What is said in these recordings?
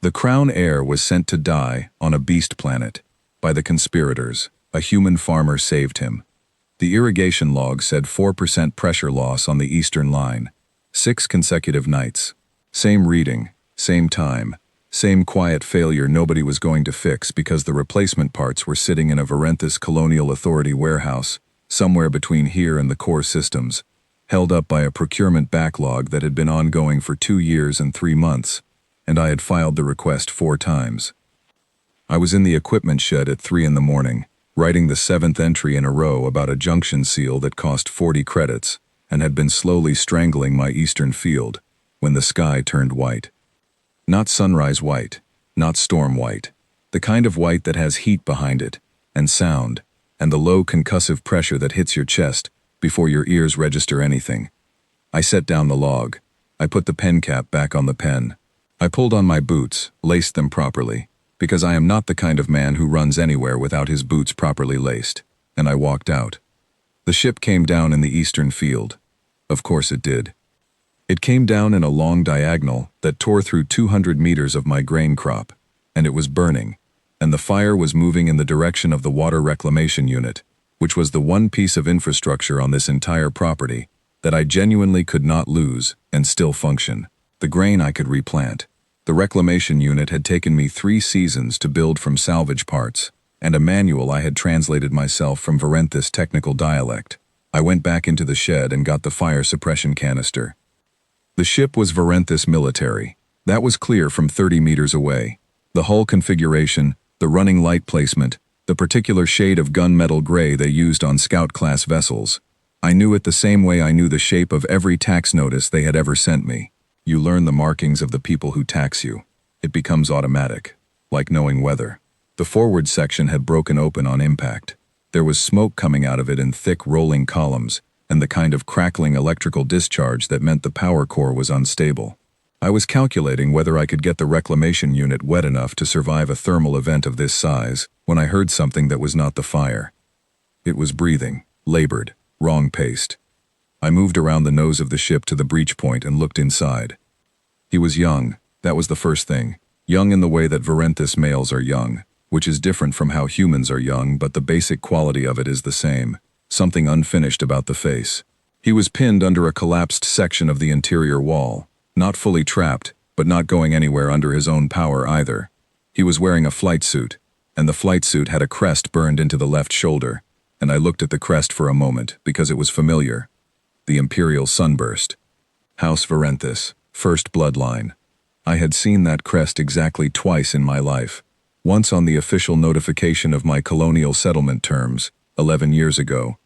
The Crown Heir was sent to die on a beast planet by the Conspirators. A human farmer saved him. The irrigation log said 4% pressure loss on the eastern line. 6 consecutive nights. Same reading, same time, same quiet failure nobody was going to fix because the replacement parts were sitting in a Varenthus Colonial Authority warehouse, somewhere between here and the core systems, held up by a procurement backlog that had been ongoing for 2 years and 3 months, and I had filed the request 4 times. I was in the equipment shed at 3 in the morning, writing the 7th entry in a row about a junction seal that cost 40 credits and had been slowly strangling my eastern field, when the sky turned white. Not sunrise white, not storm white, the kind of white that has heat behind it, and sound, and the low concussive pressure that hits your chest before your ears register anything. I set down the log. I put the pen cap back on the pen. I pulled on my boots, laced them properly, because I am not the kind of man who runs anywhere without his boots properly laced, and I walked out. The ship came down in the eastern field. Of course it did. It came down in a long diagonal that tore through 200 meters of my grain crop, and it was burning, and the fire was moving in the direction of the water reclamation unit, which was the one piece of infrastructure on this entire property that I genuinely could not lose and still function. The grain I could replant. The reclamation unit had taken me 3 seasons to build from salvage parts, and a manual I had translated myself from Varenthus technical dialect. I went back into the shed and got the fire suppression canister. The ship was Varenthus military. That was clear from 30 meters away. The hull configuration, the running light placement, the particular shade of gunmetal gray they used on scout-class vessels. I knew it the same way I knew the shape of every tax notice they had ever sent me. You learn the markings of the people who tax you. It becomes automatic, like knowing weather. The forward section had broken open on impact. There was smoke coming out of it in thick rolling columns, and the kind of crackling electrical discharge that meant the power core was unstable. I was calculating whether I could get the reclamation unit wet enough to survive a thermal event of this size when I heard something that was not the fire. It was breathing, labored, wrong-paced. I moved around the nose of the ship to the breach point and looked inside. He was young, that was the first thing. Young in the way that Varenthus males are young, which is different from how humans are young, but the basic quality of it is the same. Something unfinished about the face. He was pinned under a collapsed section of the interior wall, not fully trapped, but not going anywhere under his own power either. He was wearing a flight suit, and the flight suit had a crest burned into the left shoulder, and I looked at the crest for a moment because it was familiar. The Imperial Sunburst. House Varenthus, first bloodline. I had seen that crest exactly twice in my life. Once on the official notification of my colonial settlement terms, 11 years ago.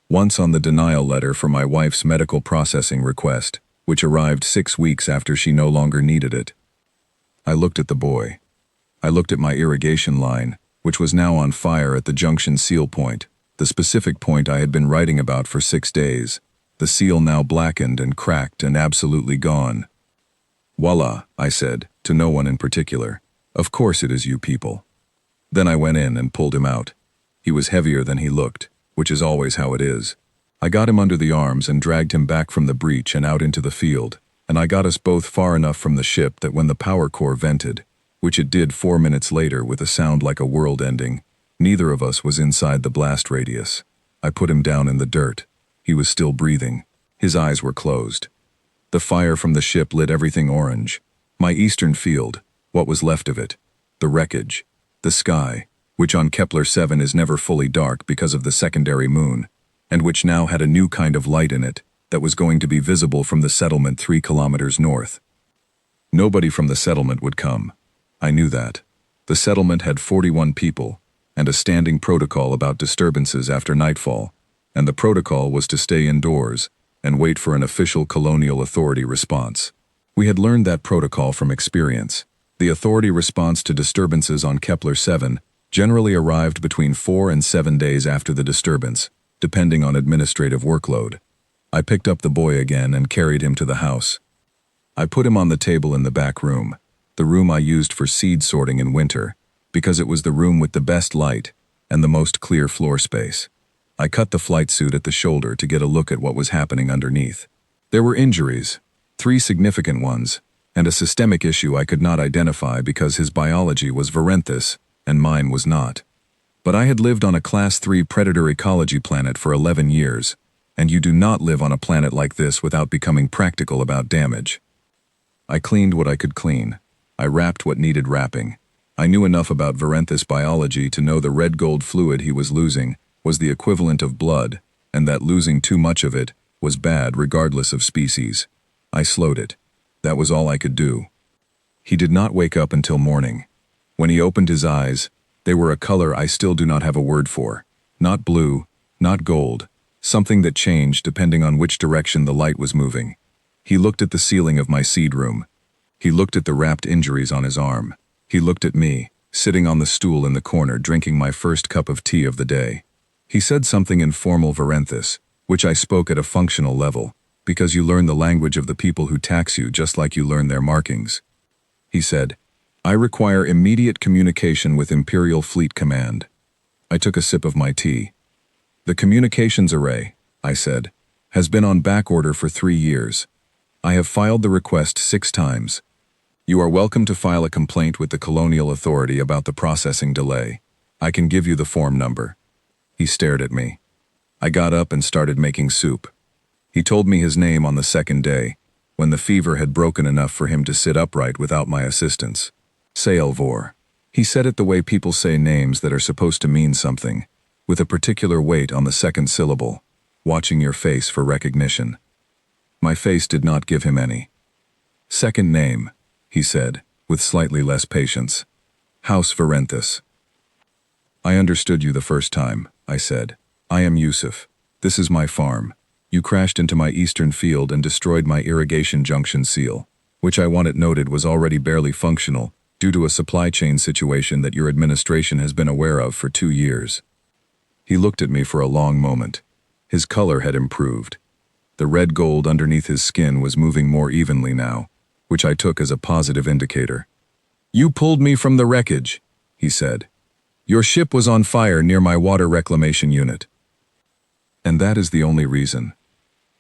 Once on the denial letter for my wife's medical processing request, which arrived 6 weeks after she no longer needed it. I looked at the boy. I looked at my irrigation line, which was now on fire at the junction seal point, the specific point I had been writing about for 6 days. The seal now blackened and cracked and absolutely gone. Voila, I said, to no one in particular. Of course it is you people. Then I went in and pulled him out. He was heavier than he looked, which is always how it is. I got him under the arms and dragged him back from the breach and out into the field, and I got us both far enough from the ship that when the power core vented, which it did 4 minutes later with a sound like a world ending, neither of us was inside the blast radius. I put him down in the dirt. He was still breathing. His eyes were closed. The fire from the ship lit everything orange. My eastern field, what was left of it, the wreckage, the sky, which on Kepler 7 is never fully dark because of the secondary moon, and which now had a new kind of light in it that was going to be visible from the settlement 3 kilometers north. Nobody from the settlement would come. I knew that. The settlement had 41 people, and a standing protocol about disturbances after nightfall, and the protocol was to stay indoors and wait for an official colonial authority response. We had learned that protocol from experience. The authority response to disturbances on Kepler 7 generally arrived between 4 and 7 days after the disturbance, depending on administrative workload. I picked up the boy again and carried him to the house. I put him on the table in the back room, the room I used for seed sorting in winter, because it was the room with the best light and the most clear floor space. I cut the flight suit at the shoulder to get a look at what was happening underneath. There were injuries, 3 significant ones, and a systemic issue I could not identify because his biology was Varenthus, and mine was not. But I had lived on a Class 3 predator ecology planet for 11 years, and you do not live on a planet like this without becoming practical about damage. I cleaned what I could clean. I wrapped what needed wrapping. I knew enough about Varenthus biology to know the red gold fluid he was losing was the equivalent of blood, and that losing too much of it was bad regardless of species. I slowed it. That was all I could do. He did not wake up until morning. When he opened his eyes, they were a color I still do not have a word for. Not blue, not gold, something that changed depending on which direction the light was moving. He looked at the ceiling of my seed room. He looked at the wrapped injuries on his arm. He looked at me, sitting on the stool in the corner drinking my first cup of tea of the day. He said something in formal Varenthus, which I spoke at a functional level, because you learn the language of the people who tax you just like you learn their markings. He said, "I require immediate communication with Imperial Fleet Command." I took a sip of my tea. "The communications array," I said, "has been on back order for 3 years. I have filed the request 6 times. You are welcome to file a complaint with the Colonial Authority about the processing delay. I can give you the form number." He stared at me. I got up and started making soup. He told me his name on the 2nd day, when the fever had broken enough for him to sit upright without my assistance. Vor. He said it the way people say names that are supposed to mean something, with a particular weight on the 2nd syllable, watching your face for recognition. My face did not give him any. "Second name," he said, with slightly less patience. "House Varenthus." "I understood you the first time," I said. "I am Yusuf. This is my farm. You crashed into my eastern field and destroyed my irrigation junction seal, which I want it noted was already barely functional due to a supply chain situation that your administration has been aware of for 2 years." He looked at me for a long moment. His color had improved. The red gold underneath his skin was moving more evenly now, which I took as a positive indicator. "You pulled me from the wreckage," he said. "Your ship was on fire near my water reclamation unit." And that is the only reason.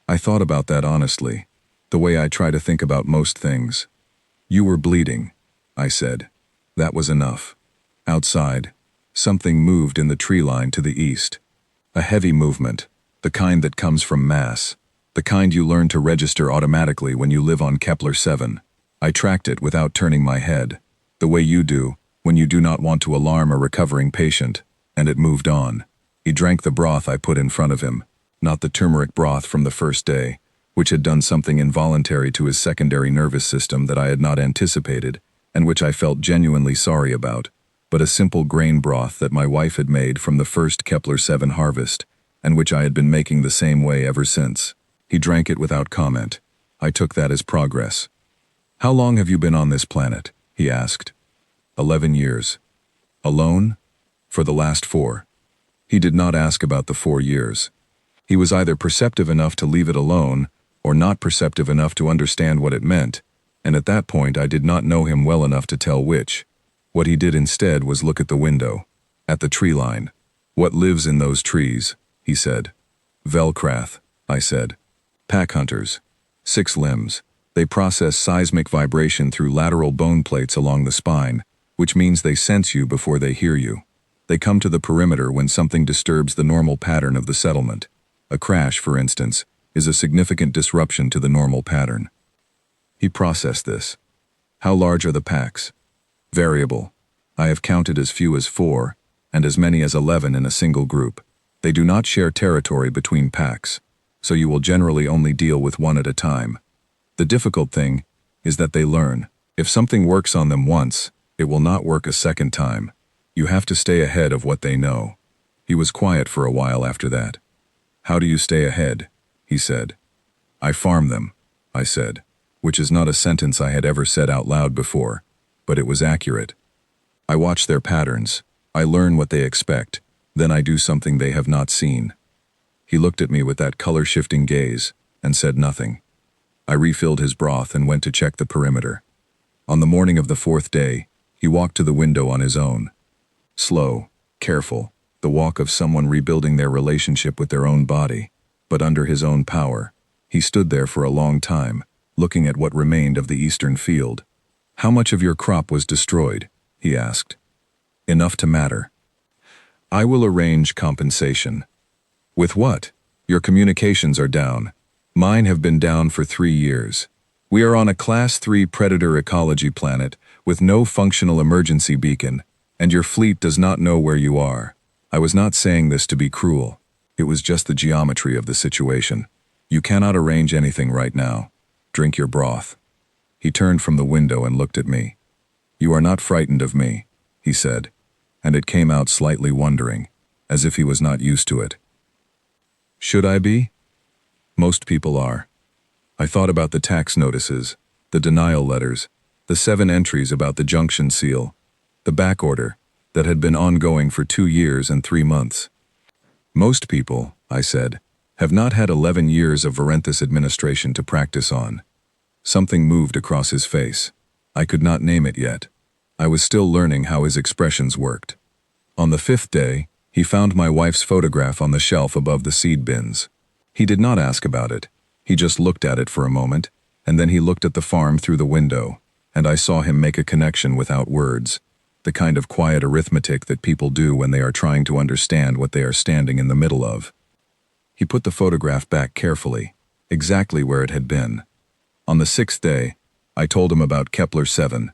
I thought about that honestly, the way I try to think about most things. "You were bleeding," I said. That was enough. Outside, something moved in the tree line to the east. A heavy movement, the kind that comes from mass, the kind you learn to register automatically when you live on Kepler 7. I tracked it without turning my head, the way you do when you do not want to alarm a recovering patient, and it moved on. He drank the broth I put in front of him, not the turmeric broth from the first day, which had done something involuntary to his secondary nervous system that I had not anticipated, and which I felt genuinely sorry about, but a simple grain broth that my wife had made from the first Kepler 7 harvest, and which I had been making the same way ever since. He drank it without comment. I took that as progress. "How long have you been on this planet?" he asked. 11 years. "Alone?" "For the last 4. He did not ask about the 4 years. He was either perceptive enough to leave it alone, or not perceptive enough to understand what it meant, and at that point I did not know him well enough to tell which. What he did instead was look at the window, at the tree line. "What lives in those trees?" he said. "Velkrath," I said. "Pack hunters. 6 limbs. They process seismic vibration through lateral bone plates along the spine, which means they sense you before they hear you. They come to the perimeter when something disturbs the normal pattern of the settlement. A crash, for instance, is a significant disruption to the normal pattern." He processed this. "How large are the packs?" "Variable. I have counted as few as 4, and as many as 11 in a single group. They do not share territory between packs, so you will generally only deal with one at a time. The difficult thing is that they learn. If something works on them once, it will not work a second time. You have to stay ahead of what they know." He was quiet for a while after that. "How do you stay ahead?" he said. "I farm them," I said, which is not a sentence I had ever said out loud before, but it was accurate. "I watch their patterns. I learn what they expect. Then I do something they have not seen." He looked at me with that color-shifting gaze and said nothing. I refilled his broth and went to check the perimeter. On the morning of the 4th day, he walked to the window on his own. Slow, careful, the walk of someone rebuilding their relationship with their own body, but under his own power. He stood there for a long time, looking at what remained of the eastern field. "How much of your crop was destroyed?" he asked. "Enough to matter. I will arrange compensation." "With what? Your communications are down. Mine have been down for 3 years. We are on a Class 3 predator ecology planet with no functional emergency beacon, and your fleet does not know where you are." I was not saying this to be cruel. It was just the geometry of the situation. "You cannot arrange anything right now. Drink your broth." He turned from the window and looked at me. "You are not frightened of me," he said, and it came out slightly wondering, as if he was not used to it. Should I be? Most people are. I thought about the tax notices, the denial letters, the 7 entries about the junction seal, the back order that had been ongoing for 2 years and 3 months. Most people, I said, have not had 11 years of Varenthus administration to practice on. Something moved across his face. I could not name it yet. I was still learning how his expressions worked. On the 5th day, he found my wife's photograph on the shelf above the seed bins. He did not ask about it. He just looked at it for a moment, and then he looked at the farm through the window, and I saw him make a connection without words, the kind of quiet arithmetic that people do when they are trying to understand what they are standing in the middle of. He put the photograph back carefully, exactly where it had been. On the 6th day, I told him about Kepler-7.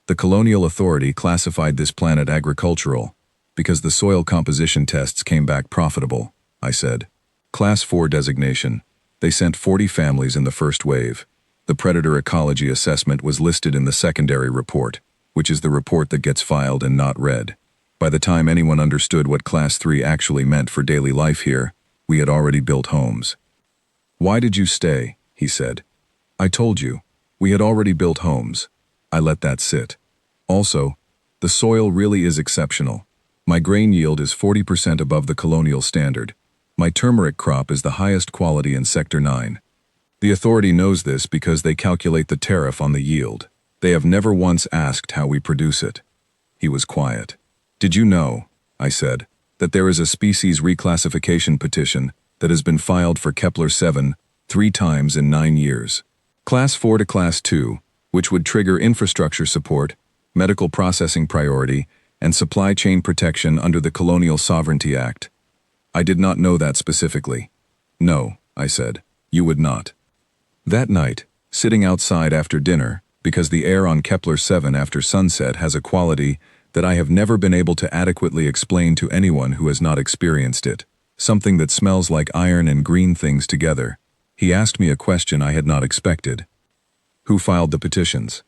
The colonial authority classified this planet agricultural because the soil composition tests came back profitable, I said. Class 4 designation. They sent 40 families in the first wave. The predator ecology assessment was listed in the secondary report, which is the report that gets filed and not read. By the time anyone understood what Class 3 actually meant for daily life here, we had already built homes. "Why did you stay?" he said. "I told you. We had already built homes." I let that sit. Also, the soil really is exceptional. My grain yield is 40% above the colonial standard. My turmeric crop is the highest quality in Sector 9. The authority knows this because they calculate the tariff on the yield. They have never once asked how we produce it. He was quiet. "Did you know," I said, "that there is a species reclassification petition that has been filed for Kepler-7 3 times in 9 years? Class 4 to Class 2, which would trigger infrastructure support, medical processing priority, and supply chain protection under the Colonial Sovereignty Act." I did not know that specifically. "No," I said, "you would not." That night, sitting outside after dinner, because the air on Kepler-7 after sunset has a quality that I have never been able to adequately explain to anyone who has not experienced it, something that smells like iron and green things together, he asked me a question I had not expected. "Who filed the petitions?"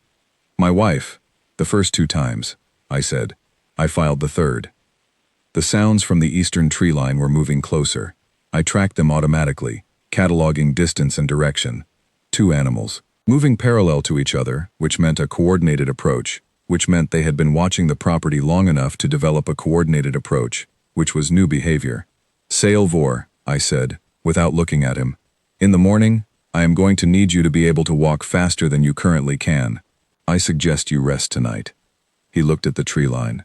"My wife. The first 2 times," I said. "I filed the 3rd. The sounds from the eastern tree line were moving closer. I tracked them automatically, cataloging distance and direction. 2 animals, moving parallel to each other, which meant a coordinated approach, which meant they had been watching the property long enough to develop a coordinated approach, which was new behavior. "Sail Vor," I said, without looking at him. "In the morning, I am going to need you to be able to walk faster than you currently can. I suggest you rest tonight." He looked at the tree line.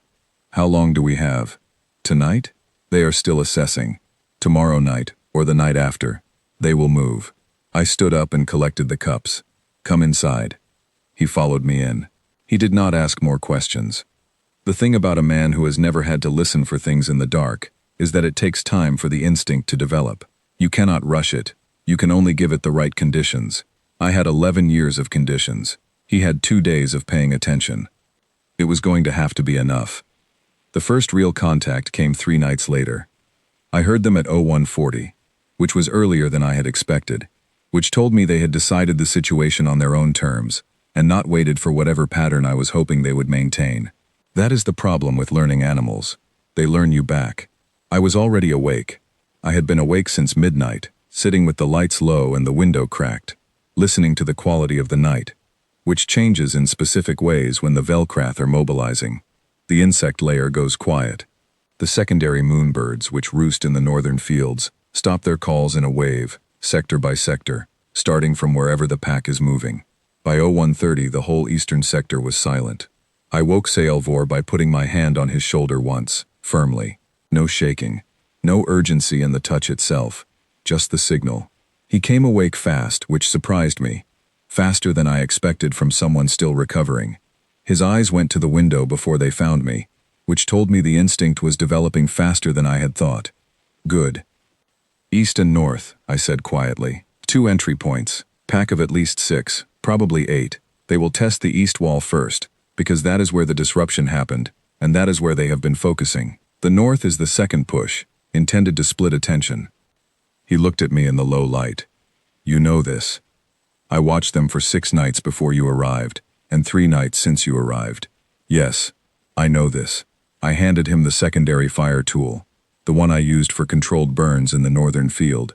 "How long do we have?" "Tonight? They are still assessing. Tomorrow night, or the night after, they will move." I stood up and collected the cups. "Come inside." He followed me in. He did not ask more questions. The thing about a man who has never had to listen for things in the dark is that it takes time for the instinct to develop. You cannot rush it. You can only give it the right conditions. I had 11 years of conditions. He had 2 days of paying attention. It was going to have to be enough. The first real contact came 3 nights later. I heard them at 0140, which was earlier than I had expected, which told me they had decided the situation on their own terms, and not waited for whatever pattern I was hoping they would maintain. That is the problem with learning animals. They learn you back. I was already awake. I had been awake since midnight, sitting with the lights low and the window cracked, listening to the quality of the night, which changes in specific ways when the Velcrath are mobilizing. The insect layer goes quiet. The secondary moonbirds, which roost in the northern fields, stop their calls in a wave, sector by sector, starting from wherever the pack is moving. By 0130, the whole eastern sector was silent. I woke Sailvor by putting my hand on his shoulder once, firmly. No shaking, no urgency in the touch itself, just the signal. He came awake fast, which surprised me. faster than I expected from someone still recovering. His eyes went to the window before they found me, which told me the instinct was developing faster than I had thought. Good. East and north, I said quietly. 2 entry points, pack of at least 6, probably 8. They will test the east wall first, because that is where the disruption happened, and that is where they have been focusing. The north is the second push, intended to split attention. He looked at me in the low light. You know this. I watched them for 6 nights before you arrived, and 3 nights since you arrived. Yes, I know this. I handed him the secondary fire tool, the one I used for controlled burns in the northern field.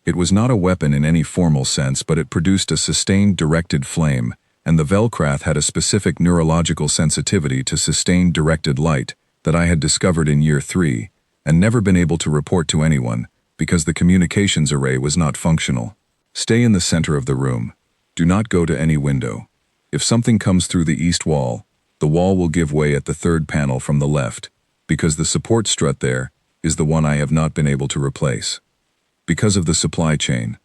It was not a weapon in any formal sense, but it produced a sustained directed flame, and the Velcrath had a specific neurological sensitivity to sustained directed light that I had discovered in year 3, and never been able to report to anyone, because the communications array was not functional. Stay in the center of the room. Do not go to any window. If something comes through the east wall, the wall will give way at the 3rd panel from the left, because the support strut there is the one I have not been able to replace. Because of the supply chain.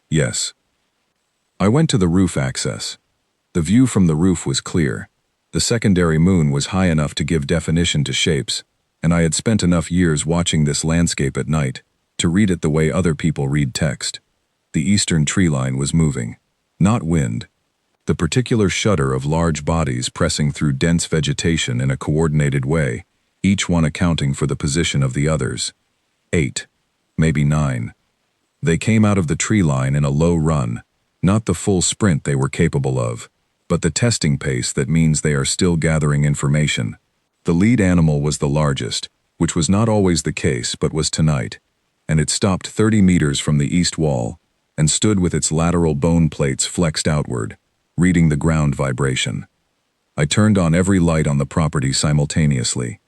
Yes. I went to the roof access. The view from the roof was clear. The secondary moon was high enough to give definition to shapes, and I had spent enough years watching this landscape at night to read it the way other people read text. The eastern tree line was moving, not wind. The particular shudder of large bodies pressing through dense vegetation in a coordinated way, each one accounting for the position of the others. 8, maybe 9. They came out of the tree line in a low run, not the full sprint they were capable of, but the testing pace that means they are still gathering information. The lead animal was the largest, which was not always the case but was tonight, and it stopped 30 meters from the east wall and stood with its lateral bone plates flexed outward, reading the ground vibration. I turned on every light on the property simultaneously.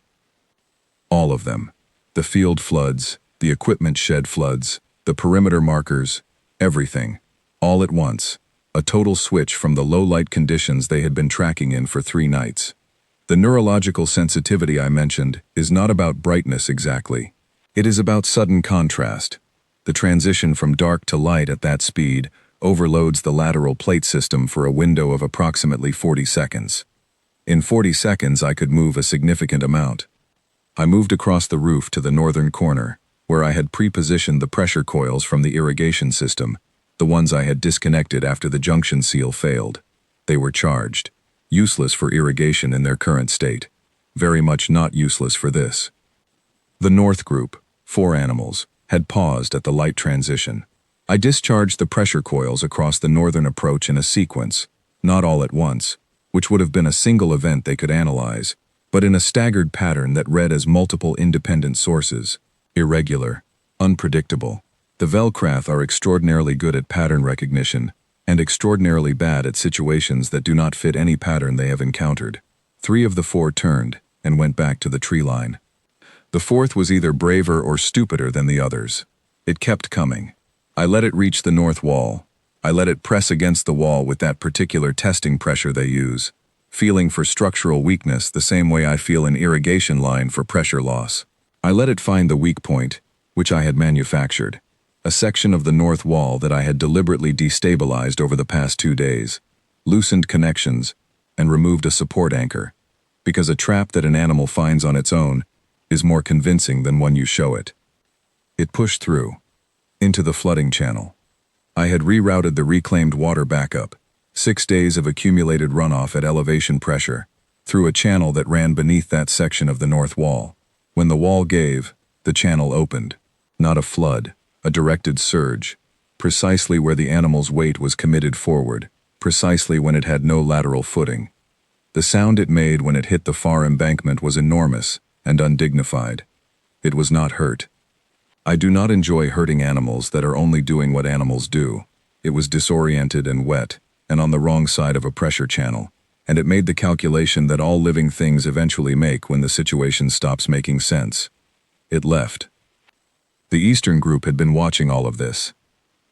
All of them. The field floods, the equipment shed floods, the perimeter markers, everything. All at once. A total switch from the low-light conditions they had been tracking in for 3 nights. The neurological sensitivity I mentioned is not about brightness exactly. It is about sudden contrast. The transition from dark to light at that speed overloads the lateral plate system for a window of approximately 40 seconds. In 40 seconds, I could move a significant amount. I moved across the roof to the northern corner, where I had pre-positioned the pressure coils from the irrigation system, the ones I had disconnected after the junction seal failed. They were charged, useless for irrigation in their current state, very much not useless for this. The north group, 4 animals, had paused at the light transition. I discharged the pressure coils across the northern approach in a sequence, not all at once, which would have been a single event they could analyze, but in a staggered pattern that read as multiple independent sources, irregular, unpredictable. The Velcrath are extraordinarily good at pattern recognition, and extraordinarily bad at situations that do not fit any pattern they have encountered. 3 of the 4 turned and went back to the tree line. The 4th was either braver or stupider than the others. It kept coming. I let it reach the north wall. I let it press against the wall with that particular testing pressure they use, feeling for structural weakness the same way I feel an irrigation line for pressure loss. I let it find the weak point, which I had manufactured, a section of the north wall that I had deliberately destabilized over the past 2 days, loosened connections, and removed a support anchor, because a trap that an animal finds on its own is more convincing than one you show it. It pushed through, into the flooding channel. I had rerouted the reclaimed water backup, 6 days of accumulated runoff at elevation pressure, through a channel that ran beneath that section of the north wall. When the wall gave, the channel opened. Not a flood, a directed surge, precisely where the animal's weight was committed forward, precisely when it had no lateral footing. The sound it made when it hit the far embankment was enormous and undignified. It was not hurt. I do not enjoy hurting animals that are only doing what animals do. It was disoriented and wet, and on the wrong side of a pressure channel, and it made the calculation that all living things eventually make when the situation stops making sense. It left. The Eastern group had been watching all of this.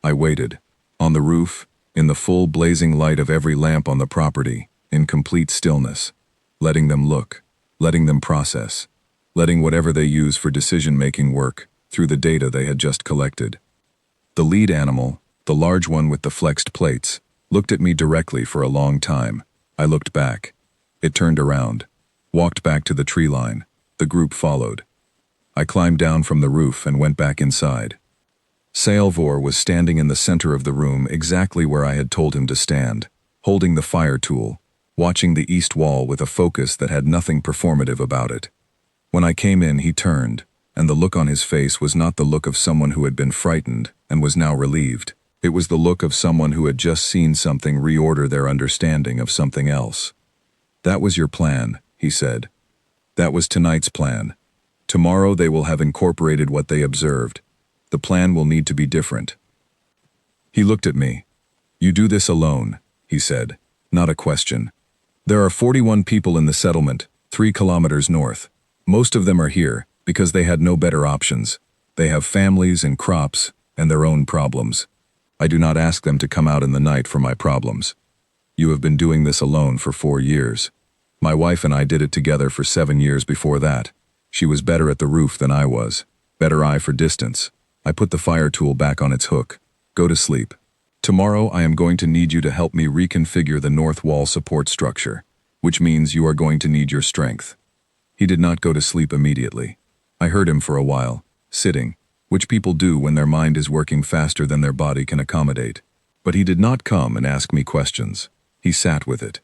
I waited, on the roof, in the full blazing light of every lamp on the property, in complete stillness, letting them look, letting them process, letting whatever they use for decision-making work through the data they had just collected. The lead animal, the large one with the flexed plates, looked at me directly for a long time. I looked back. It turned around, walked back to the tree line. The group followed. I climbed down from the roof and went back inside. War was standing in the center of the room exactly where I had told him to stand, holding the fire tool, watching the east wall with a focus that had nothing performative about it. When I came in, he turned, and the look on his face was not the look of someone who had been frightened and was now relieved. It was the look of someone who had just seen something reorder their understanding of something else. "That was your plan," he said. "That was tonight's plan. Tomorrow they will have incorporated what they observed. The plan will need to be different." He looked at me. "You do this alone," he said, not a question. "There are 41 people in the settlement, 3 kilometers north. Most of them are here because they had no better options. They have families and crops and their own problems. I do not ask them to come out in the night for my problems. You have been doing this alone for 4 years. My wife and I did it together for 7 years before that. She was better at the roof than I was. Better eye for distance." I put the fire tool back on its hook. "Go to sleep. Tomorrow I am going to need you to help me reconfigure the north wall support structure, which means you are going to need your strength." He did not go to sleep immediately. I heard him for a while, sitting, which people do when their mind is working faster than their body can accommodate. But he did not come and ask me questions. He sat with it.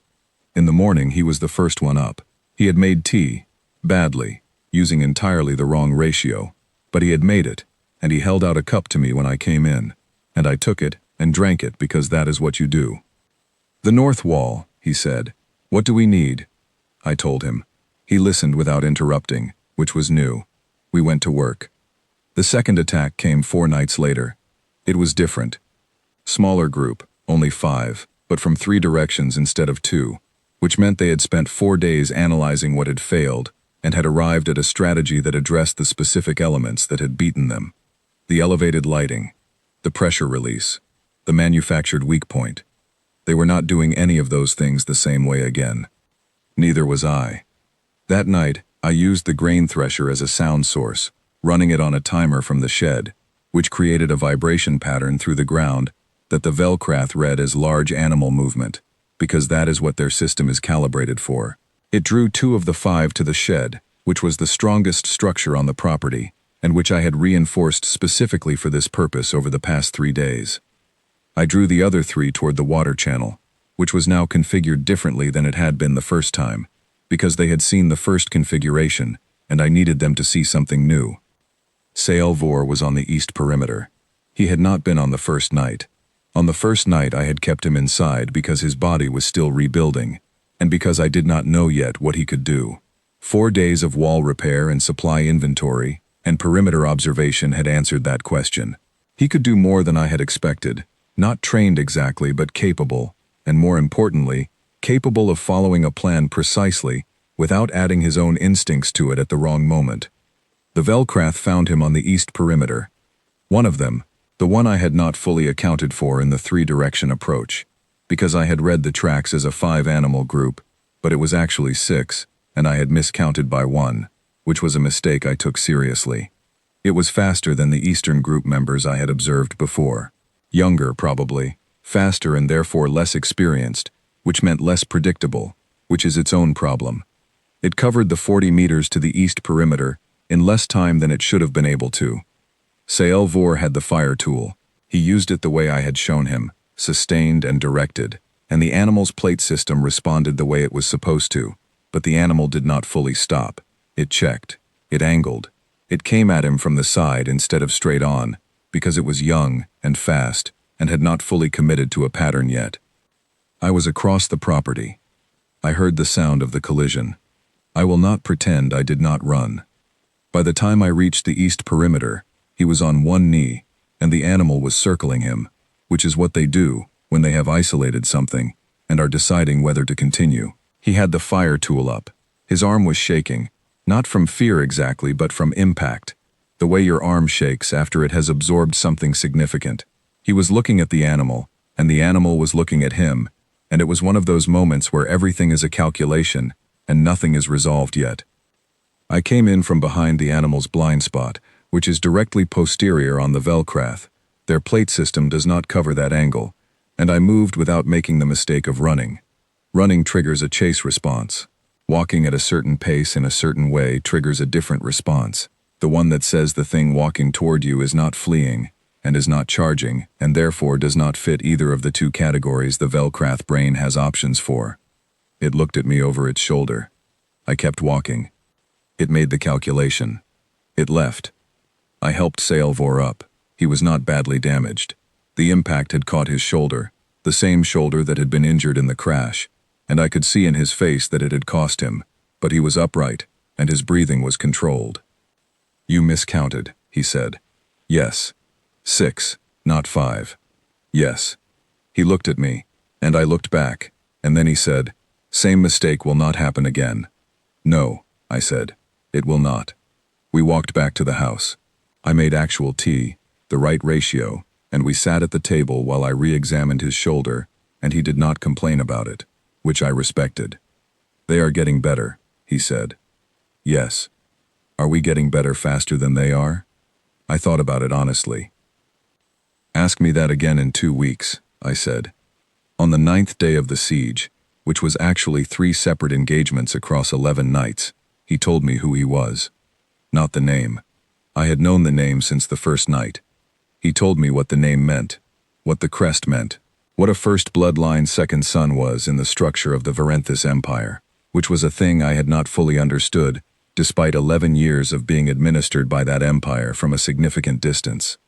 In the morning he was the first one up. He had made tea, badly, using entirely the wrong ratio, but he had made it, and he held out a cup to me when I came in, and I took it and drank it because that is what you do. "The north wall," he said. "What do we need?" I told him. He listened without interrupting, which was new. We went to work. The second attack came 4 nights later. It was different. Smaller group, only 5, but from 3 directions instead of 2, which meant they had spent 4 days analyzing what had failed and had arrived at a strategy that addressed the specific elements that had beaten them. The elevated lighting, the pressure release, the manufactured weak point. They were not doing any of those things the same way again. Neither was I. That night, I used the grain thresher as a sound source, running it on a timer from the shed, which created a vibration pattern through the ground that the Velkrath read as large animal movement, because that is what their system is calibrated for. It drew 2 of the 5 to the shed, which was the strongest structure on the property, and which I had reinforced specifically for this purpose over the past 3 days. I drew the other 3 toward the water channel, which was now configured differently than it had been the first time, because they had seen the first configuration, and I needed them to see something new. War was on the east perimeter. He had not been on the first night. On the first night I had kept him inside because his body was still rebuilding, and because I did not know yet what he could do. 4 days of wall repair and supply inventory and perimeter observation had answered that question. He could do more than I had expected, not trained exactly but capable, and more importantly, capable of following a plan precisely without adding his own instincts to it at the wrong moment. The Velkrath found him on the east perimeter. One of them, the one I had not fully accounted for in the 3-direction approach, because I had read the tracks as a 5-animal group, but it was actually 6, and I had miscounted by 1, which was a mistake I took seriously. It was faster than the eastern group members I had observed before. Younger, probably, faster and therefore less experienced, which meant less predictable, which is its own problem. It covered the 40 meters to the east perimeter in less time than it should have been able to. War had the fire tool. He used it the way I had shown him, sustained and directed, and the animal's plate system responded the way it was supposed to, but the animal did not fully stop. It checked. It angled. It came at him from the side instead of straight on, because it was young and fast and had not fully committed to a pattern yet. I was across the property. I heard the sound of the collision. I will not pretend I did not run. By the time I reached the east perimeter, he was on one knee, and the animal was circling him, which is what they do when they have isolated something and are deciding whether to continue. He had the fire tool up. His arm was shaking, not from fear exactly, but from impact, the way your arm shakes after it has absorbed something significant. He was looking at the animal, and the animal was looking at him, and it was one of those moments where everything is a calculation and nothing is resolved yet. I came in from behind the animal's blind spot, which is directly posterior on the Velkrath. Their plate system does not cover that angle, And I moved without making the mistake of running. Running triggers a chase response. Walking at a certain pace in a certain way triggers a different response. The one that says the thing walking toward you is not fleeing, and is not charging, and therefore does not fit either of the two categories the Velcrath brain has options for. It looked at me over its shoulder. I kept walking. It made the calculation. It left. I helped Sailvor up. He was not badly damaged. The impact had caught his shoulder, the same shoulder that had been injured in the crash, and I could see in his face that it had cost him, but he was upright, and his breathing was controlled. "You miscounted," he said. "Yes. 6, not 5. Yes." He looked at me, and I looked back, and then he said, "Same mistake will not happen again." "No," I said, "it will not." We walked back to the house. I made actual tea, the right ratio, and we sat at the table while I re-examined his shoulder, and he did not complain about it, which I respected. "They are getting better," he said. "Yes. Are we getting better faster than they are?" I thought about it honestly. "Ask me that again in 2 weeks," I said. On the 9th day of the siege, which was actually 3 separate engagements across 11 nights, he told me who he was. Not the name. I had known the name since the first night. He told me what the name meant, what the crest meant, what a first bloodline second son was in the structure of the Varenthus Empire, which was a thing I had not fully understood, despite 11 years of being administered by that empire from a significant distance.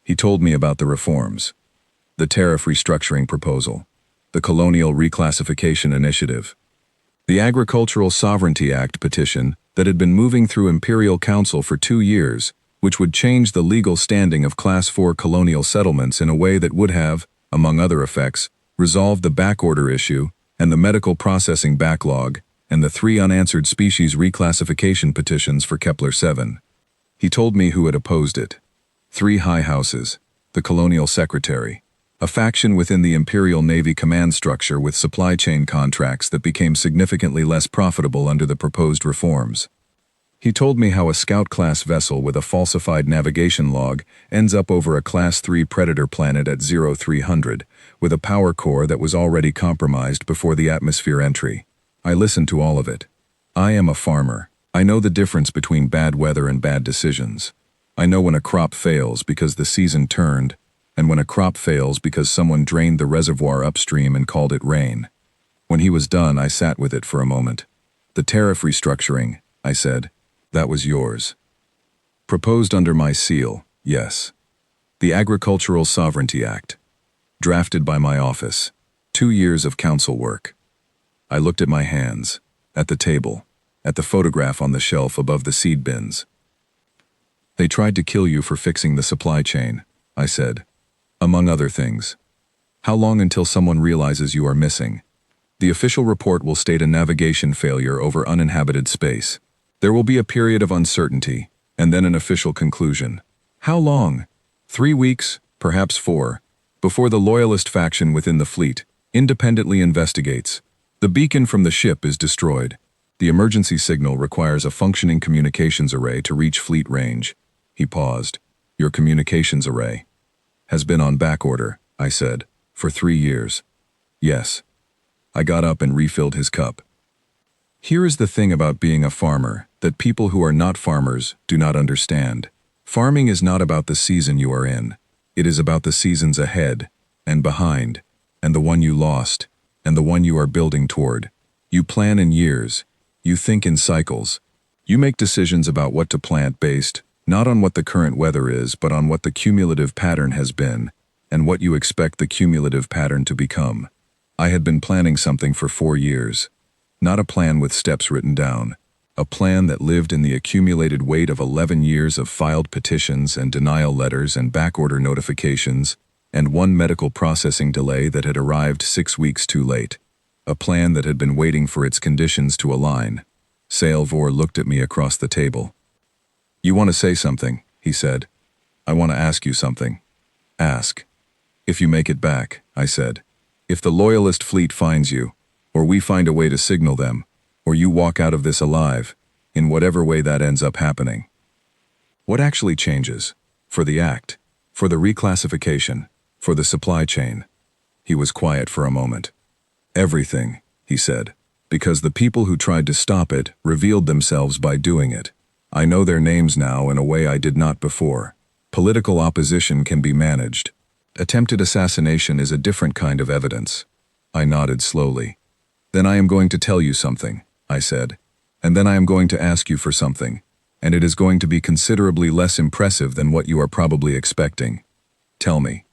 He told me about the reforms, the tariff restructuring proposal, the Colonial Reclassification Initiative, the Agricultural Sovereignty Act petition that had been moving through Imperial Council for 2 years, which would change the legal standing of Class 4 colonial settlements in a way that would have, among other effects, resolved the backorder issue and the medical processing backlog and the 3 unanswered species reclassification petitions for Kepler-7. He told me who had opposed it. 3 high houses, the Colonial Secretary, a faction within the Imperial Navy command structure with supply chain contracts that became significantly less profitable under the proposed reforms. He told me how a Scout-class vessel with a falsified navigation log ends up over a Class 3 Predator planet at 0300, with a power core that was already compromised before the atmosphere entry. I listened to all of it. I am a farmer. I know the difference between bad weather and bad decisions. I know when a crop fails because the season turned, and when a crop fails because someone drained the reservoir upstream and called it rain. When he was done, I sat with it for a moment. "The tariff restructuring," I said, "that was yours." "Proposed under my seal, yes." "The Agricultural Sovereignty Act." "Drafted by my office. 2 years of council work." I looked at my hands, at the table, at the photograph on the shelf above the seed bins. "They tried to kill you for fixing the supply chain," I said. "Among other things. How long until someone realizes you are missing? The official report will state a navigation failure over uninhabited space. There will be a period of uncertainty, and then an official conclusion. How long? 3 weeks, perhaps 4, before the loyalist faction within the fleet independently investigates. The beacon from the ship is destroyed. The emergency signal requires a functioning communications array to reach fleet range." He paused. "Your communications array has been on backorder," I said, "for 3 years. "Yes." I got up and refilled his cup. Here is the thing about being a farmer that people who are not farmers do not understand. Farming is not about the season you are in. It is about the seasons ahead and behind, and the one you lost, and the one you are building toward. You plan in years. You think in cycles. You make decisions about what to plant based not on what the current weather is, but on what the cumulative pattern has been, and what you expect the cumulative pattern to become. I had been planning something for 4 years. Not a plan with steps written down. A plan that lived in the accumulated weight of 11 years of filed petitions and denial letters and backorder notifications, and 1 medical processing delay that had arrived 6 weeks too late. A plan that had been waiting for its conditions to align. Sailvor looked at me across the table. "You want to say something," he said. "I want to ask you something." "Ask." "If you make it back," I said. "If the loyalist fleet finds you, or we find a way to signal them, or you walk out of this alive, in whatever way that ends up happening. What actually changes? For the act, for the reclassification, for the supply chain?" He was quiet for a moment. Everything, he said, because the people who tried to stop it revealed themselves by doing it. I know their names now in a way I did not before. Political opposition can be managed. Attempted assassination is a different kind of evidence. I nodded slowly. Then I am going to tell you something, I said. And then I am going to ask you for something. And it is going to be considerably less impressive than what you are probably expecting. Tell me.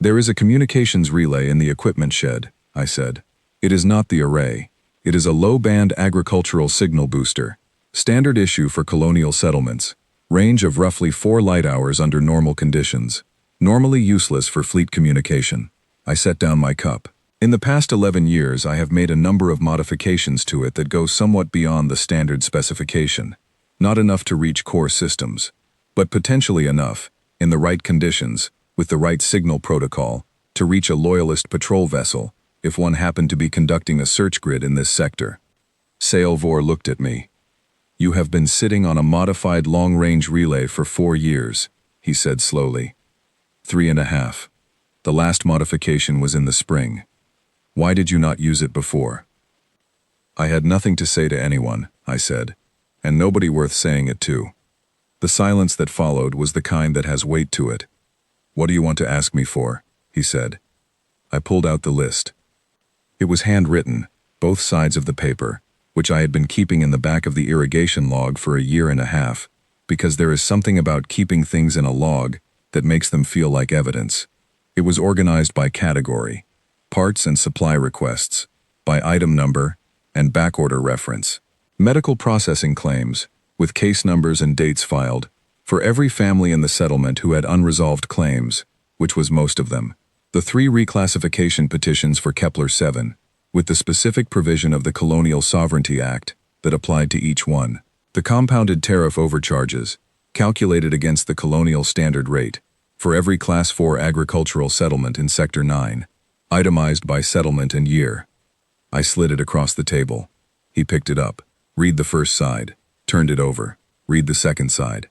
There is a communications relay in the equipment shed, I said. It is not the array. It is a low-band agricultural signal booster. Standard issue for colonial settlements. Range of roughly 4 light hours under normal conditions. Normally useless for fleet communication. I set down my cup. In the past 11 years, I have made a number of modifications to it that go somewhat beyond the standard specification. Not enough to reach core systems, but potentially enough, in the right conditions, with the right signal protocol, to reach a loyalist patrol vessel, if one happened to be conducting a search grid in this sector. HFY War looked at me. You have been sitting on a modified long-range relay for 4 years, he said slowly. 3.5. The last modification was in the spring. Why did you not use it before? I had nothing to say to anyone, I said, and nobody worth saying it to. The silence that followed was the kind that has weight to it. What do you want to ask me for? He said. I pulled out the list. It was handwritten, both sides of the paper, which I had been keeping in the back of the irrigation log for 1.5 years, because there is something about keeping things in a log that makes them feel like evidence. It was organized by category, parts and supply requests, by item number, and backorder reference. Medical processing claims, with case numbers and dates filed, for every family in the settlement who had unresolved claims, which was most of them. The 3 reclassification petitions for Kepler-7, with the specific provision of the Colonial Sovereignty Act that applied to each one. The compounded tariff overcharges, calculated against the colonial standard rate, for every Class 4 agricultural settlement in Sector 9, itemized by settlement and year. I slid it across the table. He picked it up. Read the first side. Turned it over. Read the second side.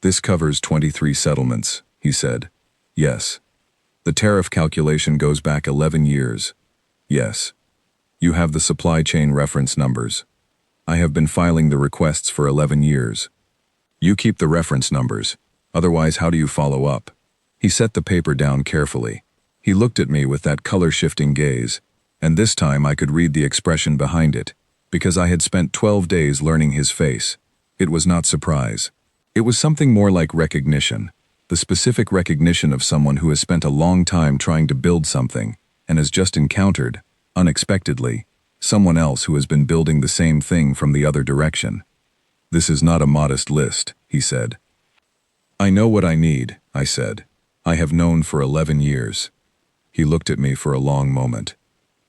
This covers 23 settlements, he said. Yes. The tariff calculation goes back 11 years. Yes. You have the supply chain reference numbers. I have been filing the requests for 11 years. You keep the reference numbers. Otherwise, how do you follow up? He set the paper down carefully. He looked at me with that color-shifting gaze, and this time I could read the expression behind it, because I had spent 12 days learning his face. It was not surprise. It was something more like recognition, the specific recognition of someone who has spent a long time trying to build something, and has just encountered, unexpectedly, someone else who has been building the same thing from the other direction. This is not a modest list, he said. I know what I need, I said. I have known for 11 years. He looked at me for a long moment.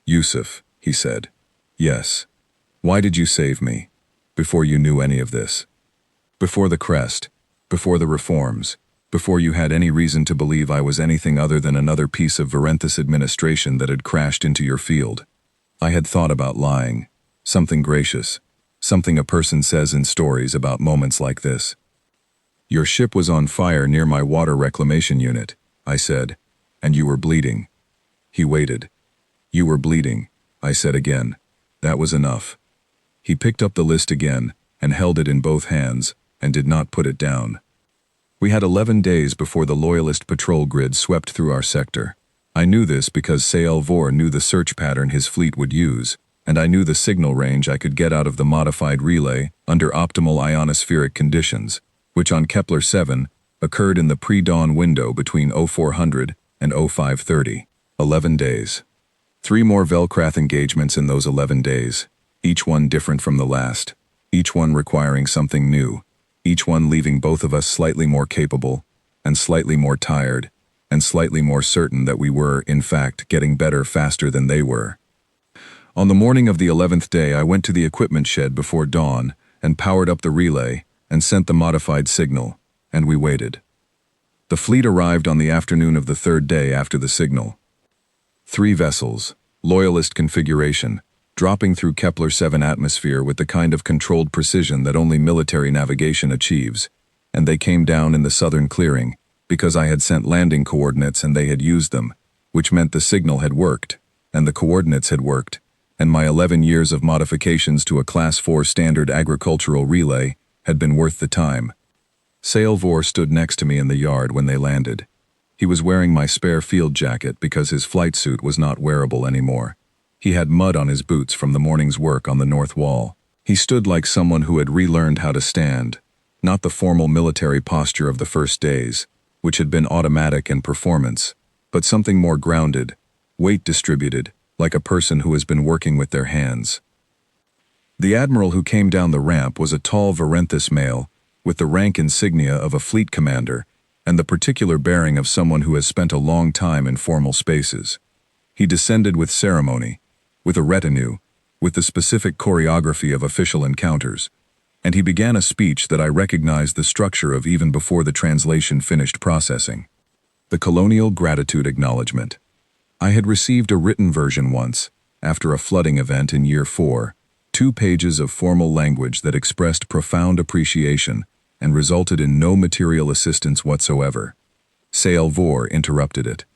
Yusuf, he said. Yes. Why did you save me? Before you knew any of this. Before the crest. Before the reforms. Before you had any reason to believe I was anything other than another piece of Varenthus administration that had crashed into your field. I had thought about lying. Something gracious. Something a person says in stories about moments like this. Your ship was on fire near my water reclamation unit, I said, and you were bleeding. He waited. You were bleeding, I said again. That was enough. He picked up the list again and held it in both hands and did not put it down. We had 11 days before the Loyalist patrol grid swept through our sector. I knew this because HFY War knew the search pattern his fleet would use, and I knew the signal range I could get out of the modified relay under optimal ionospheric conditions, which on Kepler-7 occurred in the pre-dawn window between 0400 and 0530. 11 days. 3 more Velkrath engagements in those 11 days, each one different from the last, each one requiring something new, each one leaving both of us slightly more capable, and slightly more tired, and slightly more certain that we were, in fact, getting better faster than they were. On the morning of the 11th day, I went to the equipment shed before dawn and powered up the relay and sent the modified signal, and we waited. The fleet arrived on the afternoon of the 3rd day after the signal. 3 vessels, Loyalist configuration, dropping through Kepler-7 atmosphere with the kind of controlled precision that only military navigation achieves, and they came down in the southern clearing, because I had sent landing coordinates and they had used them, which meant the signal had worked, and the coordinates had worked, and my 11 years of modifications to a Class 4 standard agricultural relay had been worth the time. Vor stood next to me in the yard when they landed. He was wearing my spare field jacket because his flight suit was not wearable anymore. He had mud on his boots from the morning's work on the north wall. He stood like someone who had relearned how to stand, not the formal military posture of the first days, which had been automatic and performance, but something more grounded, weight distributed, like a person who has been working with their hands. The admiral who came down the ramp was a tall Varenthus male, with the rank insignia of a fleet commander, and the particular bearing of someone who has spent a long time in formal spaces. He descended with ceremony, with a retinue, with the specific choreography of official encounters, and he began a speech that I recognized the structure of even before the translation finished processing. The Colonial Gratitude Acknowledgement. I had received a written version once, after a flooding event in Year 4, 2 pages of formal language that expressed profound appreciation and resulted in no material assistance whatsoever. Vor interrupted it.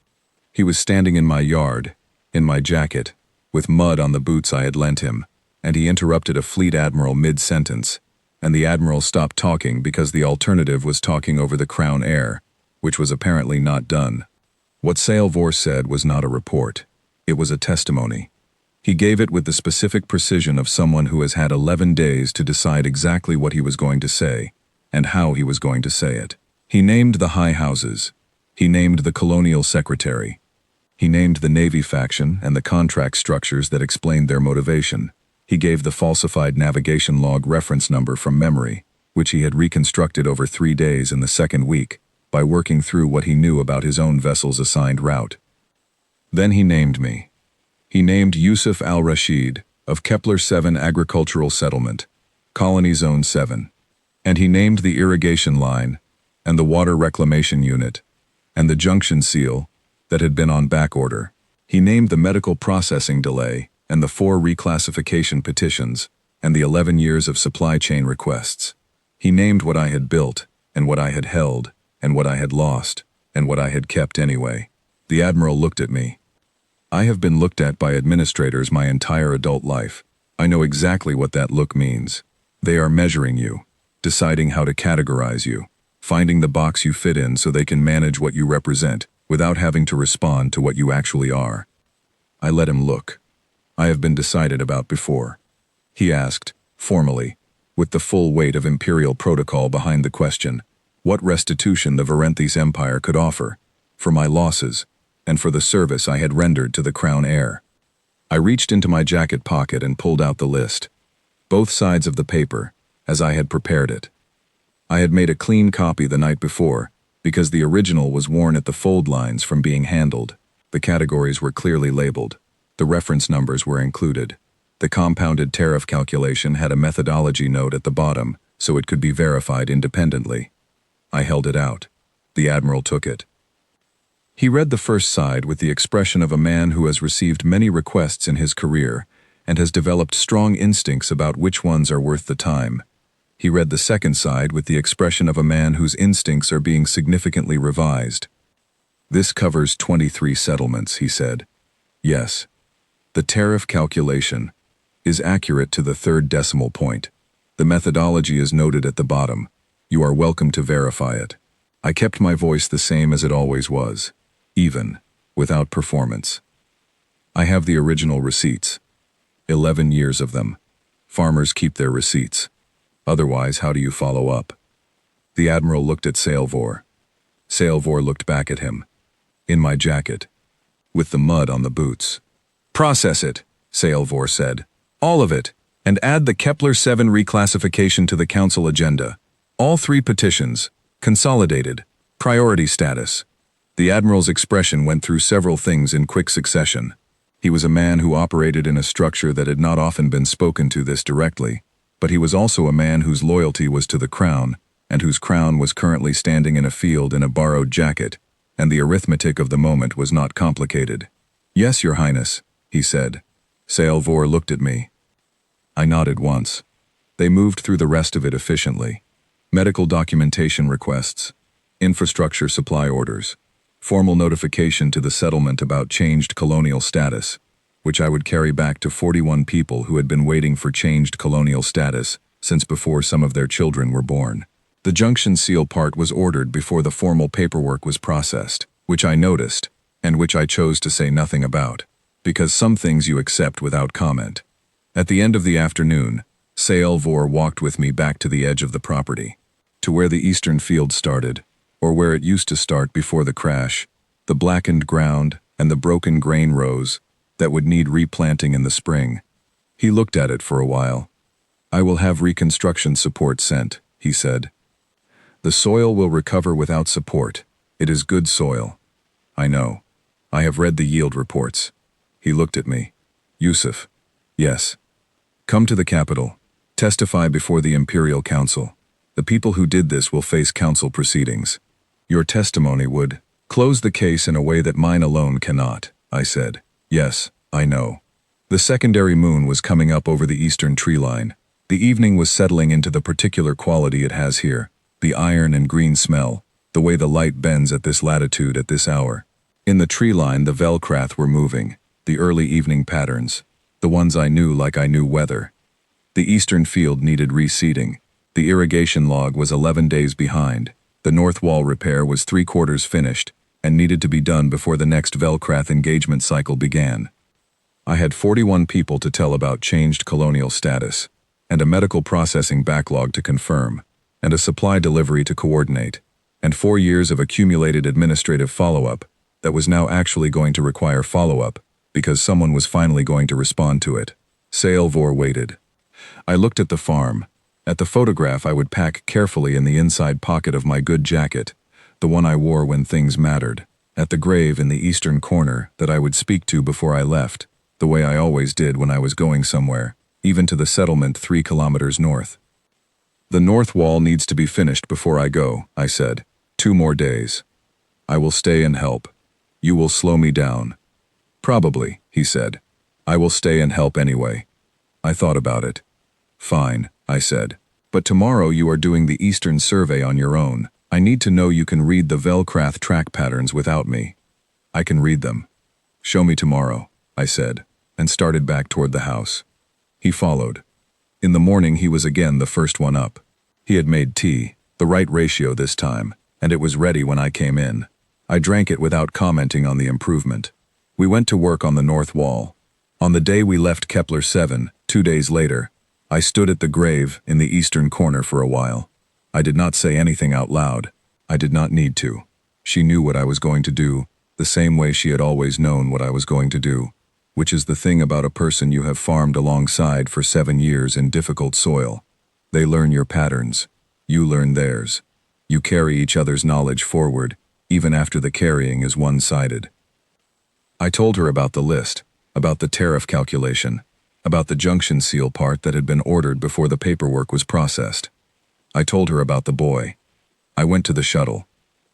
He was standing in my yard, in my jacket, with mud on the boots I had lent him, and he interrupted a fleet admiral mid-sentence, and the admiral stopped talking because the alternative was talking over the Crown Air, which was apparently not done. What Vor said was not a report. It was a testimony. He gave it with the specific precision of someone who has had 11 days to decide exactly what he was going to say, and how he was going to say it. He named the high houses. He named the colonial secretary. He named the Navy faction and the contract structures that explained their motivation. He gave the falsified navigation log reference number from memory, which he had reconstructed over 3 days in the second week, by working through what he knew about his own vessel's assigned route. Then he named me. He named Yusuf al-Rashid, of Kepler 7 Agricultural Settlement, Colony Zone 7. And he named the irrigation line, and the water reclamation unit, and the junction seal that had been on back order. He named the medical processing delay, and the 4 reclassification petitions, and the 11 years of supply chain requests. He named what I had built, and what I had held, and what I had lost, and what I had kept anyway. The admiral looked at me. I have been looked at by administrators my entire adult life. I know exactly what that look means. They are measuring you, deciding how to categorize you, finding the box you fit in so they can manage what you represent without having to respond to what you actually are. I let him look. I have been decided about before. He asked, formally, with the full weight of imperial protocol behind the question, what restitution the Varenthese Empire could offer, for my losses, and for the service I had rendered to the Crown Heir. I reached into my jacket pocket and pulled out the list. Both sides of the paper, as I had prepared it. I had made a clean copy the night before, because the original was worn at the fold lines from being handled. The categories were clearly labeled. The reference numbers were included. The compounded tariff calculation had a methodology note at the bottom, so it could be verified independently. I held it out. The admiral took it. He read the first side with the expression of a man who has received many requests in his career and has developed strong instincts about which ones are worth the time. He read the second side with the expression of a man whose instincts are being significantly revised. This covers 23 settlements, he said. Yes. The tariff calculation is accurate to the 3rd decimal point. The methodology is noted at the bottom. You are welcome to verify it. I kept my voice the same as it always was, even, without performance. I have the original receipts. 11 years of them. Farmers keep their receipts. Otherwise, how do you follow up? The admiral looked at Vor. Vor looked back at him. In my jacket. With the mud on the boots. Process it, Vor said. All of it, and add the Kepler 7 reclassification to the council agenda. All 3 petitions, consolidated, priority status. The admiral's expression went through several things in quick succession. He was a man who operated in a structure that had not often been spoken to this directly, but he was also a man whose loyalty was to the crown, and whose crown was currently standing in a field in a borrowed jacket, and the arithmetic of the moment was not complicated. Yes, Your Highness, he said. Vor looked at me. I nodded once. They moved through the rest of it efficiently. Medical documentation requests. Infrastructure supply orders. Formal notification to the settlement about changed colonial status, which I would carry back to 41 people who had been waiting for changed colonial status since before some of their children were born. The junction seal part was ordered before the formal paperwork was processed, which I noticed, and which I chose to say nothing about, because some things you accept without comment. At the end of the afternoon, Vor walked with me back to the edge of the property, to where the eastern field started, or where it used to start before the crash, the blackened ground and the broken grain rows that would need replanting in the spring. He looked at it for a while. "I will have reconstruction support sent," he said. "The soil will recover without support. It is good soil." "I know. I have read the yield reports." He looked at me. "Yusuf." "Yes." "Come to the capital. Testify before the Imperial Council. The people who did this will face council proceedings. Your testimony would close the case in a way that mine alone cannot," I said. "Yes, I know." The secondary moon was coming up over the eastern tree line. The evening was settling into the particular quality it has here, the iron and green smell, the way the light bends at this latitude at this hour. In the tree line the Velkrath were moving, the early evening patterns, the ones I knew like I knew weather. The eastern field needed reseeding. The irrigation log was 11 days behind. The north wall repair was 3/4 finished and needed to be done before the next Velkrath engagement cycle began. I had 41 people to tell about changed colonial status, and a medical processing backlog to confirm, and a supply delivery to coordinate, and 4 years of accumulated administrative follow-up that was now actually going to require follow-up because someone was finally going to respond to it. Vor waited. I looked at the farm, at the photograph I would pack carefully in the inside pocket of my good jacket, the one I wore when things mattered, at the grave in the eastern corner that I would speak to before I left, the way I always did when I was going somewhere, even to the settlement 3 kilometers north. "The north wall needs to be finished before I go," I said. 2 more days. "I will stay and help. You will slow me down." "Probably," he said. "I will stay and help anyway." I thought about it. "Fine," I said. "But tomorrow you are doing the eastern survey on your own. I need to know you can read the Velkrath track patterns without me." "I can read them." "Show me tomorrow," I said, and started back toward the house. He followed. In the morning he was again the first one up. He had made tea, the right ratio this time, and it was ready when I came in. I drank it without commenting on the improvement. We went to work on the north wall. On the day we left Kepler 7, 2 days later, I stood at the grave in the eastern corner for a while. I did not say anything out loud. I did not need to. She knew what I was going to do, the same way she had always known what I was going to do, which is the thing about a person you have farmed alongside for 7 years in difficult soil. They learn your patterns. You learn theirs. You carry each other's knowledge forward, even after the carrying is one-sided. I told her about the list, about the tariff calculation, about the junction seal part that had been ordered before the paperwork was processed. I told her about the boy. I went to the shuttle.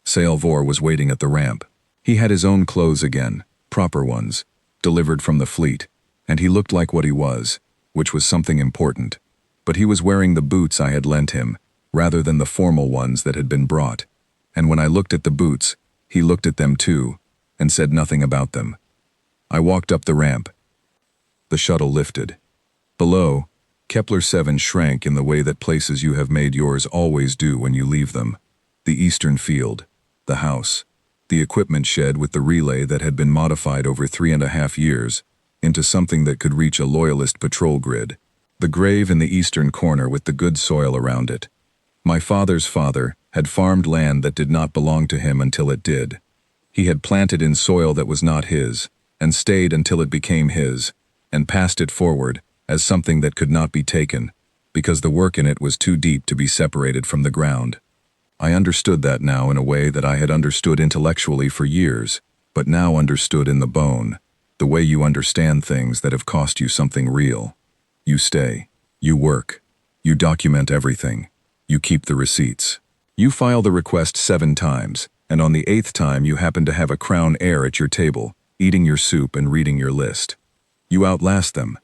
Vor was waiting at the ramp. He had his own clothes again, proper ones, delivered from the fleet, and he looked like what he was, which was something important. But he was wearing the boots I had lent him, rather than the formal ones that had been brought. And when I looked at the boots, he looked at them too, and said nothing about them. I walked up the ramp. The shuttle lifted. Below, Kepler 7 shrank in the way that places you have made yours always do when you leave them. The eastern field, the house, the equipment shed with the relay that had been modified over 3.5 years into something that could reach a loyalist patrol grid, the grave in the eastern corner with the good soil around it. My father's father had farmed land that did not belong to him until it did. He had planted in soil that was not his, and stayed until it became his, and passed it forward as something that could not be taken, because the work in it was too deep to be separated from the ground. I understood that now in a way that I had understood intellectually for years, but now understood in the bone, the way you understand things that have cost you something real. You stay, you work, you document everything, you keep the receipts. You file the request 7 times, and on the 8th time you happen to have a crown heir at your table, eating your soup and reading your list. You outlast them.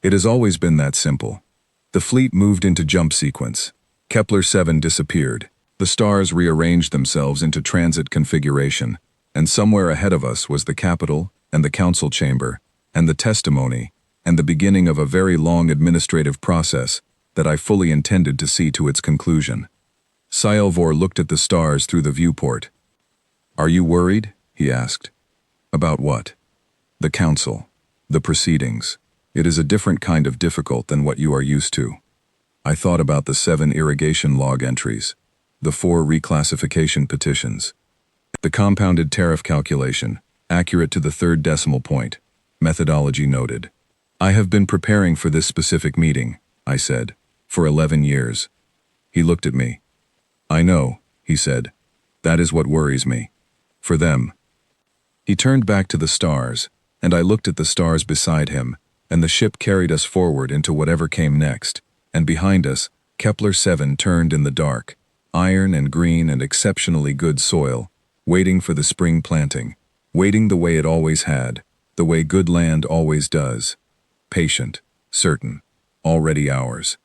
It has always been that simple. The fleet moved into jump sequence. Kepler 7 disappeared. The stars rearranged themselves into transit configuration, And somewhere ahead of us was the Capitol, and the council chamber, and the testimony, and the beginning of a very long administrative process that I fully intended to see to its conclusion. Sci-Fi looked at the stars through the viewport. "Are you worried?" he asked. "About what?" "The council. The proceedings. It is a different kind of difficult than what you are used to." I thought about the 7 irrigation log entries, the 4 reclassification petitions, the compounded tariff calculation, accurate to the 3rd decimal point, methodology noted. "I have been preparing for this specific meeting," I said, "for 11 years. He looked at me. "I know," he said. "That is what worries me. For them." He turned back to the stars, and I looked at the stars beside him, and the ship carried us forward into whatever came next, and behind us, Kepler 7 turned in the dark, iron and green and exceptionally good soil, waiting for the spring planting, waiting the way it always had, the way good land always does. Patient, certain, already ours.